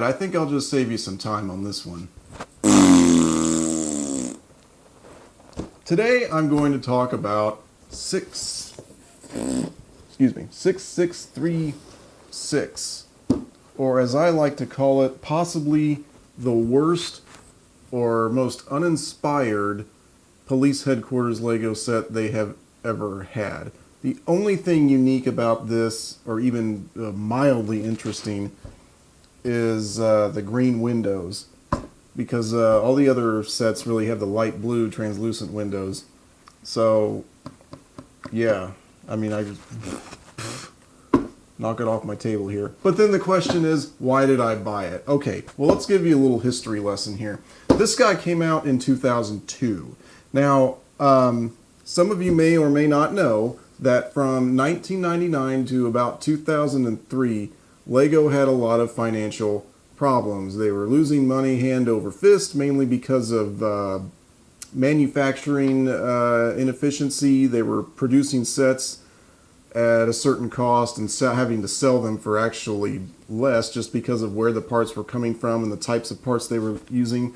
I think I'll just save you some time on this one. Today I'm going to talk about 6636, or as I like to call it, possibly the worst or most uninspired police headquarters Lego set they have ever had. The only thing unique about this, or even mildly interesting, is the green windows, because all the other sets really have the light blue translucent windows. So yeah, I mean, I just knock it off my table here. But then the question is, why did I buy it? Okay, well, let's give you a little history lesson here. This guy came out in 2002. Now, some of you may or may not know that from 1999 to about 2003, Lego had a lot of financial problems. They were losing money hand over fist, mainly because of manufacturing inefficiency. They were producing sets at a certain cost and having to sell them for actually less, just because of where the parts were coming from and the types of parts they were using.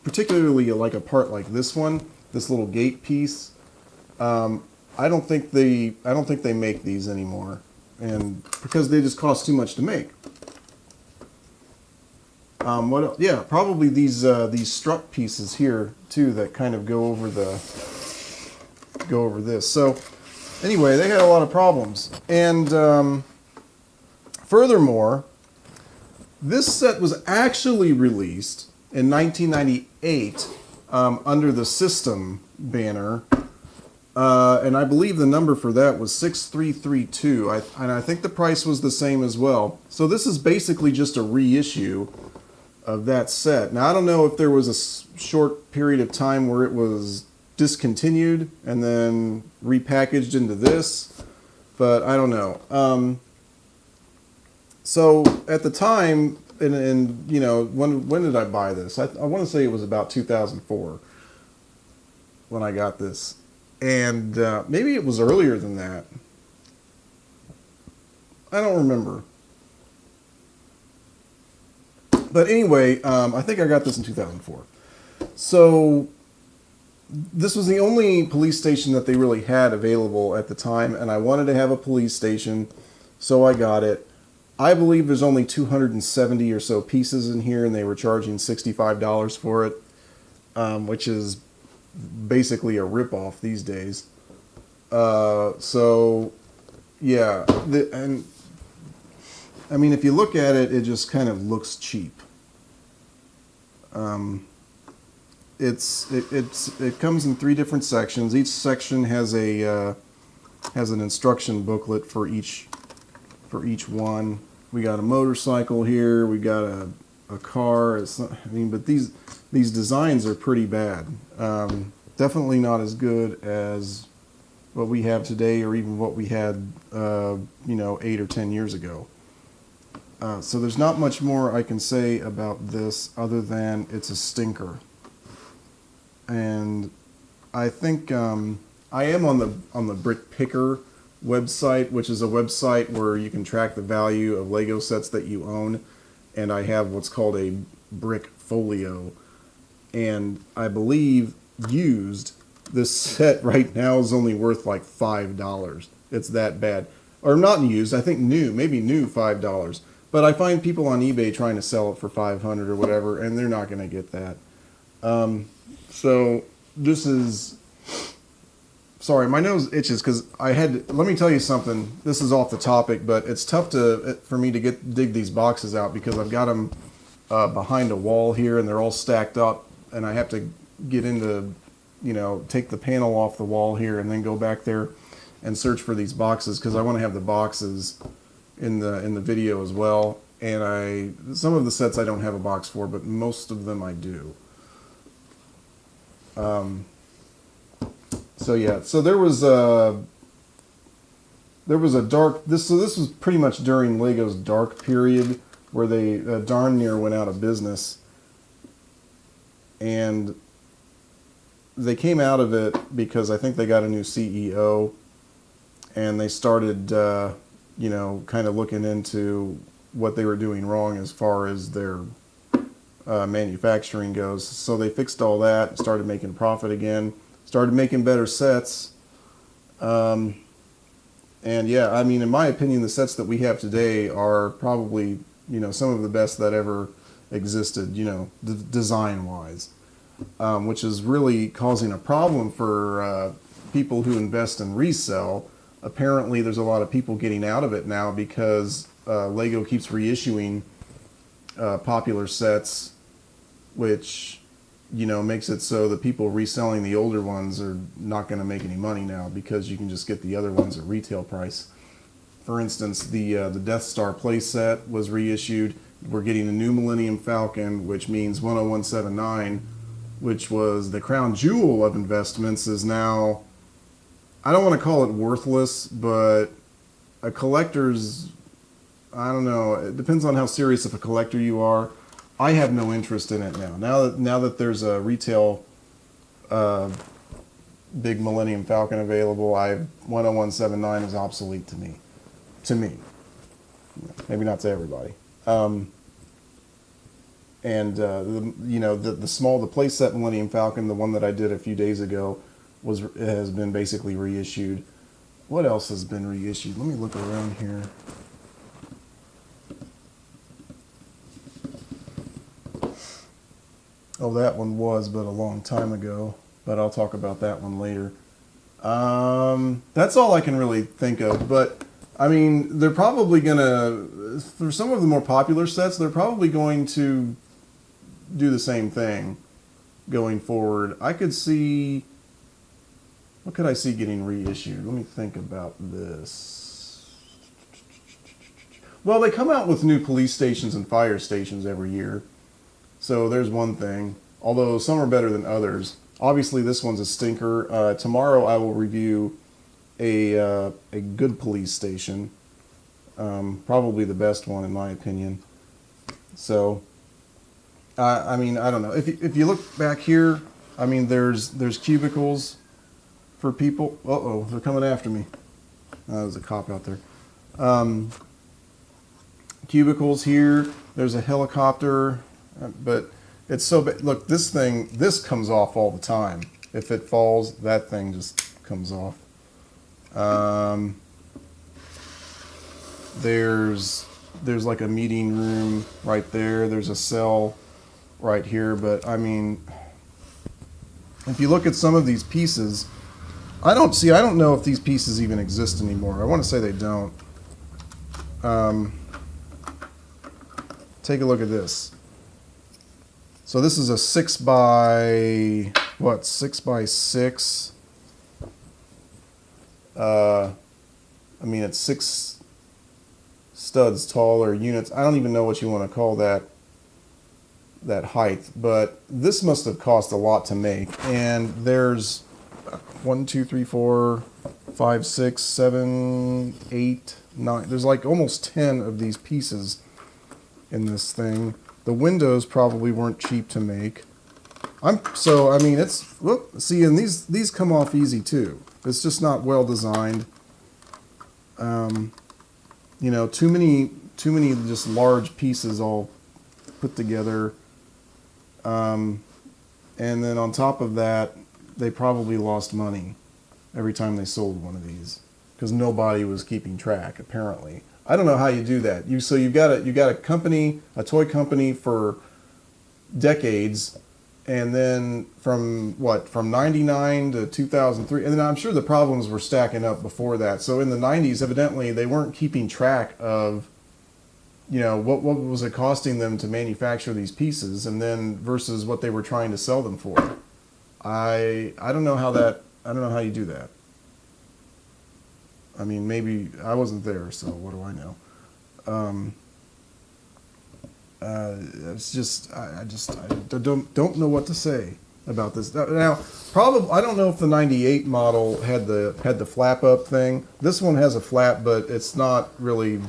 Particularly like a part like this one, this little gate piece. I don't think they make these anymore, and because they just cost too much to make. What else? Yeah, probably these strut pieces here too that kind of go over this. So anyway, they had a lot of problems, and furthermore, this set was actually released in 1998 under the System banner. And I believe the number for that was 6332, and I think the price was the same as well. So this is basically just a reissue of that set. Now, I don't know if there was a short period of time where it was discontinued and then repackaged into this, but I don't know. So at the time, and you know, when did I buy this? I want to say it was about 2004 when I got this. And maybe it was earlier than that. I don't remember. But anyway, I think I got this in 2004. So this was the only police station that they really had available at the time, and I wanted to have a police station, so I got it. I believe there's only 270 or so pieces in here, and they were charging $65 for it, which is basically a rip-off these days. So yeah, and I mean, if you look at it, it just kind of looks cheap. It comes in 3 different sections. Each section has an instruction booklet for each one. We got a motorcycle here. We got a car. It's not, I mean, but these designs are pretty bad. Definitely not as good as what we have today, or even what we had, 8 or 10 years ago. So there's not much more I can say about this other than it's a stinker. And I think I am on the Brick Picker website, which is a website where you can track the value of Lego sets that you own. And I have what's called a brick folio. And I believe used, this set right now is only worth like $5. It's that bad. Or not used, I think new, maybe new $5. But I find people on eBay trying to sell it for $500 or whatever, and they're not going to get that. So this is, sorry, my nose itches because let me tell you something. This is off the topic, but it's tough for me to dig these boxes out because I've got them behind a wall here, and they're all stacked up, and I have to get into, take the panel off the wall here and then go back there and search for these boxes, because I want to have the boxes in the video as well. And some of the sets I don't have a box for, but most of them I do. So yeah, so there was a dark, this was pretty much during Lego's dark period, where they darn near went out of business, and they came out of it because I think they got a new CEO, and they started kind of looking into what they were doing wrong as far as their manufacturing goes. So they fixed all that, started making profit again, started making better sets. And yeah, I mean, in my opinion, the sets that we have today are probably, some of the best that ever existed, design-wise, which is really causing a problem for people who invest in resell. Apparently, there's a lot of people getting out of it now because Lego keeps reissuing popular sets, which makes it so the people reselling the older ones are not going to make any money now because you can just get the other ones at retail price. For instance, the Death Star playset was reissued. We're getting a new Millennium Falcon, which means 10179, which was the crown jewel of investments, is now, I don't want to call it worthless, but a collector's, I don't know, it depends on how serious of a collector you are. I have no interest in it now. Now that there's a retail big Millennium Falcon available, 10179 is obsolete to me. Maybe not to everybody. The playset Millennium Falcon, the one that I did a few days ago, has been basically reissued. What else has been reissued? Let me look around here. Oh, that one was, but a long time ago. But I'll talk about that one later. That's all I can really think of. But, I mean, they're probably going to, for some of the more popular sets, they're probably going to do the same thing going forward. I could see, what could I see getting reissued? Let me think about this. Well, they come out with new police stations and fire stations every year. So there's one thing, although some are better than others. Obviously, this one's a stinker. Tomorrow I will review a good police station, probably the best one in my opinion. So, I mean, I don't know. If you look back here, I mean, there's cubicles for people. Uh-oh, they're coming after me. There's a cop out there. Cubicles here. There's a helicopter. But it's so bad. Look, this comes off all the time. If it falls, that thing just comes off. There's like a meeting room right there. There's a cell right here. But I mean, if you look at some of these pieces, I don't know if these pieces even exist anymore. I want to say they don't. Take a look at this. So this is a 6x6. I mean, it's 6 studs tall or units. I don't even know what you want to call that height, but this must have cost a lot to make. And there's 1, 2, 3, 4, 5, 6, 7, 8, 9. There's like almost 10 of these pieces in this thing. The windows probably weren't cheap to make. And these come off easy too. It's just not well designed. Too many just large pieces all put together. And then on top of that, they probably lost money every time they sold one of these because nobody was keeping track, apparently. I don't know how you do that. You've got a company, a toy company for decades, and then from 99 to 2003, and then I'm sure the problems were stacking up before that. So in the 90s, evidently they weren't keeping track of, what was it costing them to manufacture these pieces, and then versus what they were trying to sell them for. I don't know how you do that. I mean, maybe I wasn't there, so what do I know? It's just I don't know what to say about this. Now, probably I don't know if the '98 model had the flap up thing. This one has a flap, but it's not really.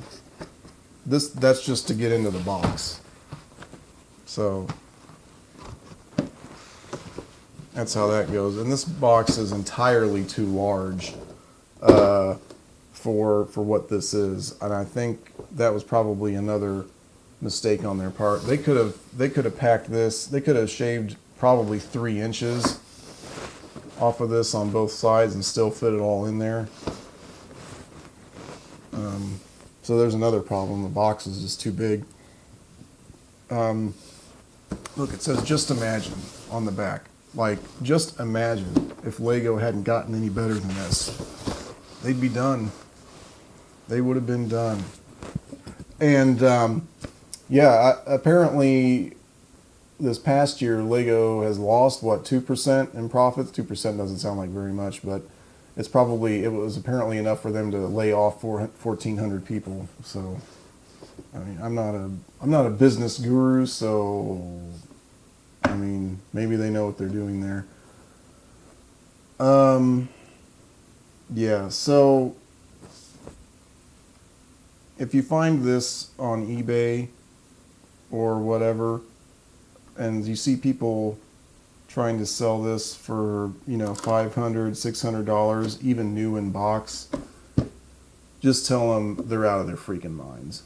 That's just to get into the box. So that's how that goes. And this box is entirely too large. for what this is, and I think that was probably another mistake on their part. They could have packed this. They could have shaved probably 3 inches off of this on both sides and still fit it all in there. So there's another problem. The box is just too big. Look, it says "Just Imagine" on the back. Like, just imagine if Lego hadn't gotten any better than this. They'd be done. They would have been done. And yeah, apparently this past year Lego has lost, what, 2% in profits? 2% doesn't sound like very much, but it was apparently enough for them to lay off 1,400 people. So, I mean, I'm not a business guru, so I mean, maybe they know what they're doing there. Yeah, so if you find this on eBay or whatever, and you see people trying to sell this for, $500, $600, even new in box, just tell them they're out of their freaking minds.